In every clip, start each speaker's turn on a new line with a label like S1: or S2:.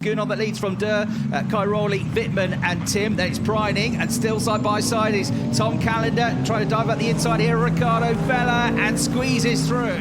S1: Gunnar that leads from Durr, Cairoli, Wittmann and Tim. Then it's Preining, and still side by side is Tom Kalender trying to dive at the inside here. Riccardo Fella, and squeezes through.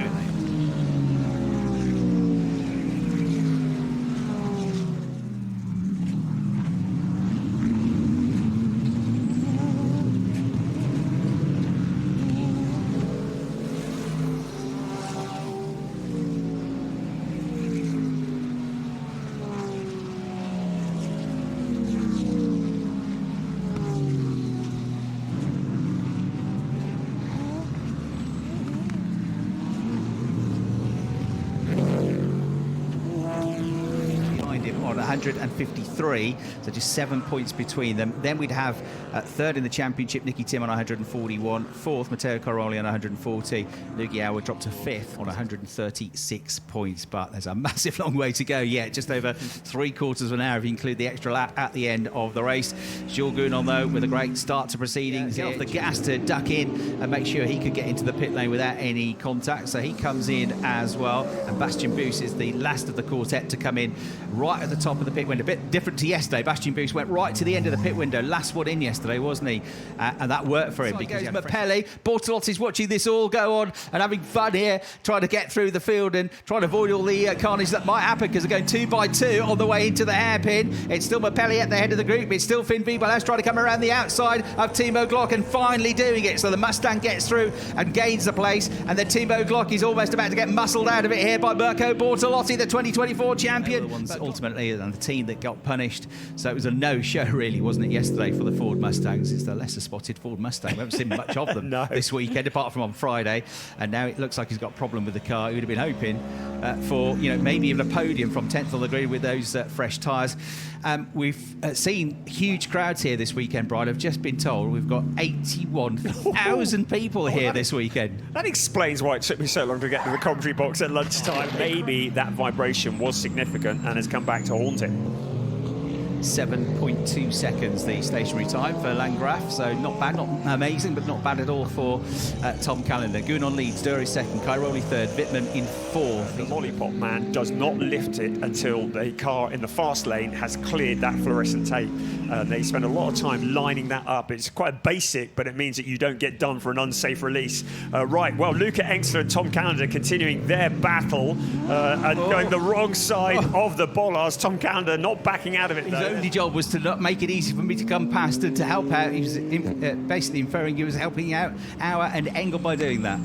S1: On 153, so just 7 points between them. Then we'd have third in the championship, Nicky Tim on 141, fourth, Matteo Cairoli on 140, Luigi Auer dropped to fifth on 136 points, but there's a massive long way to go yet, just over 3/4 of an hour if you include the extra lap at the end of the race. Jules Gunnar, though, with a great start to proceedings, get off the gas to duck in and make sure he could get into the pit lane without any contact, so he comes in as well, and Bastian Buus is the last of the quartet to come in right at the top of the pit window. A bit different to yesterday. Bastian Buus went right to the end of the pit window, last one in yesterday, wasn't he? And that worked for him. So because Mapelli, Bortolotti's watching this all go on and having fun here, trying to get through the field and trying to avoid all the carnage that might happen, because they're going 2 by 2 on the way into the hairpin. It's still Mapelli at the head of the group. It's still Finn Wiebelhaus trying to come around the outside of Timo Glock, and finally doing it. So the Mustang gets through and gains the place, and then Timo Glock is almost about to get muscled out of it here by Mirko Bortolotti, the 2024 champion. The ones ultimately, and the team that got punished. So it was a no-show, really, wasn't it, yesterday for the Ford Mustangs? It's the lesser-spotted Ford Mustang. We haven't seen much of them this weekend, apart from on Friday. And now it looks like he's got a problem with the car. He would have been hoping for, maybe even a podium from 10th on the grid with those fresh tyres. We've seen huge crowds here this weekend, Brian. I've just been told we've got 81,000 people here this weekend.
S2: That explains why it took me so long to get to the commentary box at lunchtime. Maybe that vibration was significant and has come back to haunt it.
S1: 7.2 seconds the stationary time for Landgraf, so not bad, not amazing, but not bad at all for Tom Kalender. Gunnar leads, Durr is second, Cairoli third, Wittmann in fourth.
S2: The lollipop man does not lift it until the car in the fast lane has cleared that fluorescent tape. They spend a lot of time lining that up. It's quite basic, but it means that you don't get done for an unsafe release. Right, well, Luca Engstler and Tom Kalender continuing their battle and going the wrong side of the bollards. Tom Kalender not backing out of it, though.
S1: His only job was to not make it easy for me to come past and to help out. He was basically inferring he was helping out Auer and Engel by doing that.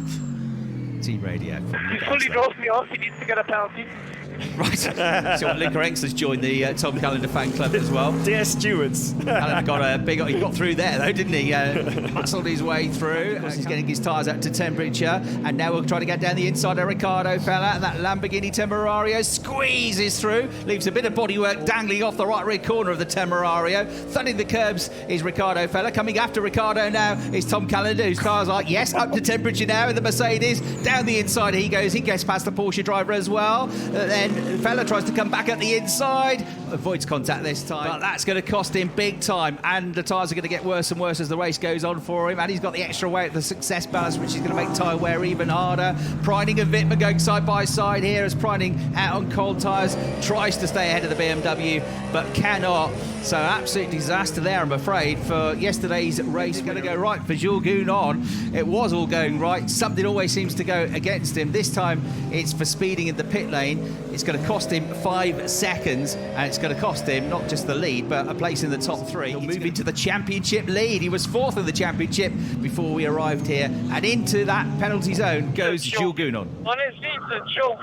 S1: Team radio.
S3: He fully drove me off. He needs to get a penalty.
S1: Right. So Luca Engstler's joined the Tom Kalender fan club as well.
S2: Dear stewards.
S1: Kalender got a big... He got through there, though, didn't he? Muscled his way through. Of course, he's getting his tyres up to temperature. And now we'll try to get down the inside of Riccardo Fella. And that Lamborghini Temerario squeezes through. Leaves a bit of bodywork dangling off the right rear corner of the Temerario. Thudding the curbs is Riccardo Fella. Coming after Riccardo now is Tom Kalender, whose tyres are, yes, up to temperature now in the Mercedes. Down the inside he goes. He gets past the Porsche driver as well. Then Fella tries to come back at the inside, avoids contact this time, but that's going to cost him big time, and the tyres are going to get worse and worse as the race goes on for him, and he's got the extra weight, the success balance, which is going to make tyre wear even harder. Preining and Wittmann going side by side here as Preining out on cold tyres, tries to stay ahead of the BMW, but cannot. So absolute disaster there, I'm afraid, for yesterday's race. Going to go right for Jules Gunnar. It was all going right. Something always seems to go against him. This time it's for speeding in the pit lane. It's going to cost him 5 seconds, and it's going to cost him not just the lead, but a place in the top 3. He'll move into the championship lead. He was 4th in the championship before we arrived here, and into that penalty zone goes Jules Gunnar.
S3: Honestly, it's a joke.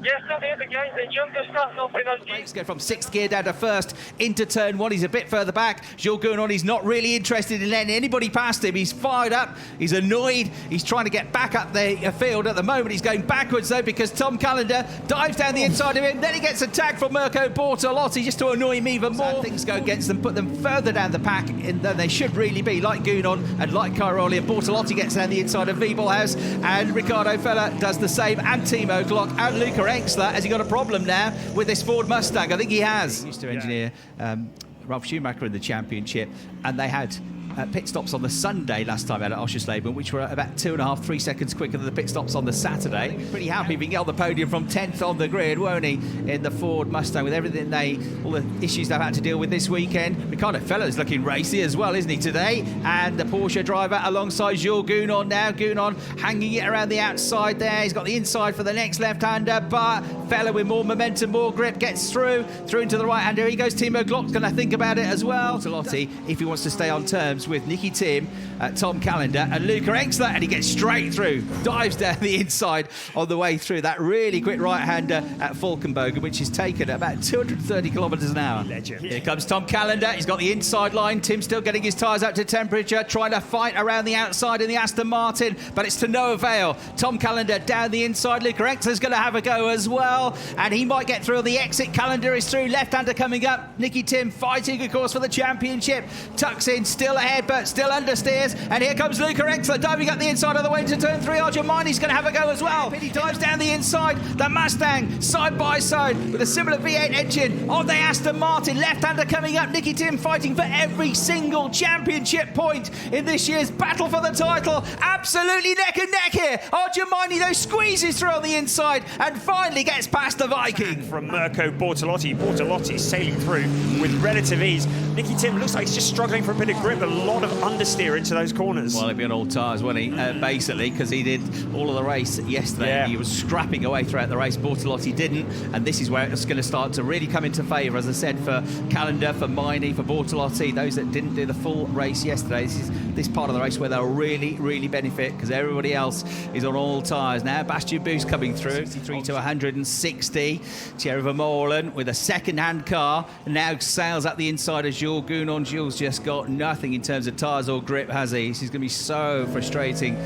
S3: Yesterday, the guys, they jumped the start, no penalty.
S1: Let's go from 6th gear down to 1st into turn 1. He's a bit further back. Jules Gunnar, he's not really interested in letting anybody past him. He's fired up. He's annoyed. He's trying to get back up the field. At the moment, he's going backwards, though, because Tom Kalender dives down the inside of him. Then he gets attacked from Mirko Bortolotti just to annoy him even more. Things go against them, put them further down the pack than they should really be, like Gunnar and like Cairoli. And Bortolotti gets down the inside of Wiebelhaus, and Riccardo Fella does the same, and Timo Glock, and Luca Engstler. Has he got a problem now with this Ford Mustang? I think he has. He used to engineer Ralf Schumacher in the championship, and they had pit stops on the Sunday last time out at Oschersleben, which were about 2.5, 3 seconds quicker than the pit stops on the Saturday. Pretty happy if he can get on the podium from 10th on the grid, won't he, in the Ford Mustang, with everything all the issues they've had to deal with this weekend. Ricardo Feller's looking racy as well, isn't he, today? And the Porsche driver alongside Jules Gounon now. Gounon hanging it around the outside there. He's got the inside for the next left-hander, but Feller with more momentum, more grip, gets through into the right-hander. Here goes Timo Glock's going to think about it as well. Bortolotti, if he wants to stay on terms with Nicky Tim, Tom Calendar and Luca Exler, and he gets straight through, dives down the inside on the way through that really quick right-hander at Falkenbogen, which is taken at about 230 kilometres an hour.
S2: Legend.
S1: Here comes Tom Calendar. He's got the inside line. Tim still getting his tyres up to temperature, trying to fight around the outside in the Aston Martin, but it's to no avail. Tom Calendar down the inside. Luca Exler's going to have a go as well, and he might get through on the exit. Calendar is through. Left-hander coming up. Nicky Tim fighting, of course, for the championship. Tucks in, still ahead, but still understeers. And here comes Luca Exler diving up the inside of the way into turn 3. Arjumani's going to have a go as well. He dives down the inside. The Mustang side by side with a similar V8 engine on the Aston Martin. Left-hander coming up. Nicky Tim fighting for every single championship point in this year's battle for the title. Absolutely neck and neck here. Arjumani, though, squeezes through on the inside and finally gets past the Viking.
S2: From Mirko Bortolotti. Bortolotti sailing through with relative ease. Nicky Tim looks like he's just struggling for a bit of grip, a lot of understeer into those corners.
S1: Well, he'd be on all tyres, wouldn't he? Basically, because he did all of the race yesterday.
S2: Yeah.
S1: He was scrapping away throughout the race. Bortolotti didn't, and this is where it's going to start to really come into favour, as I said, for Calendar, for Miney, for Bortolotti, those that didn't do the full race yesterday. This is this part of the race where they'll really, really benefit, because everybody else is on all tyres now. Bastian Buus coming through, 63 to 160. Thierry Vermeulen with a second-hand car now sails up the inside of Jules Gounon. Jules just got nothing in terms of tyres or grip, has he? This is going to be so frustrating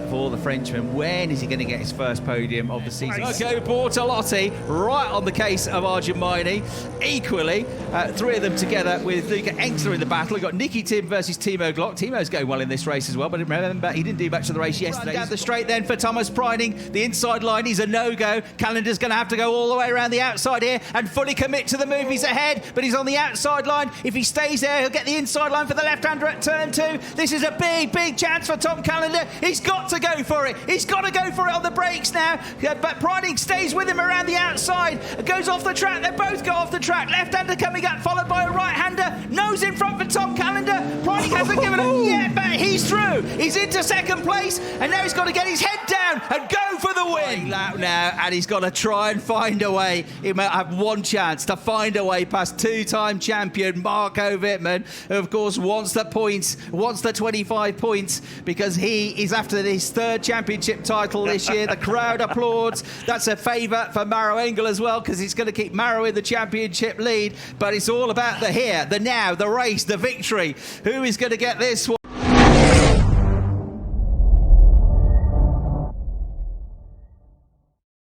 S1: for the Frenchman. When is he going to get his first podium of the season? Okay, Bortolotti right on the case of Arjumani. Equally, three of them together with Luca Exler in the battle. We've got Nicky Tim versus Timo Glock. Timo's going well in this race as well, but remember, he didn't do much of the race yesterday. Down the straight then for Thomas Preining. The inside line is a no-go. Calendar's going to have to go all the way around the outside here and fully commit to the move. He's ahead, but he's on the outside line. If he stays there, he'll get the inside line for the left-hander at turn 2. This is a big, big chance for Tom Calendar. He's got to go for it. He's got to go for it on the brakes now. But Preining stays with him around the outside. Goes off the track. They both go off the track. Left-hander coming up, followed by a right-hander. Nose in front for Tom Calendar. Preining hasn't given up yet, but he's through. He's into second place, and now he's got to get his head down and go for the win. Lap now, and he's got to try and find a way. He might have one chance to find a way past two-time champion Marco Wittmann, who of course wants the points, wants the 25 points, because he is after his third championship title this year. The crowd applauds. That's a favour for Maro Engel as well, because it's going to keep Maro in the championship lead. But it's all about the here, the now, the race, the victory. Who is going to get this one?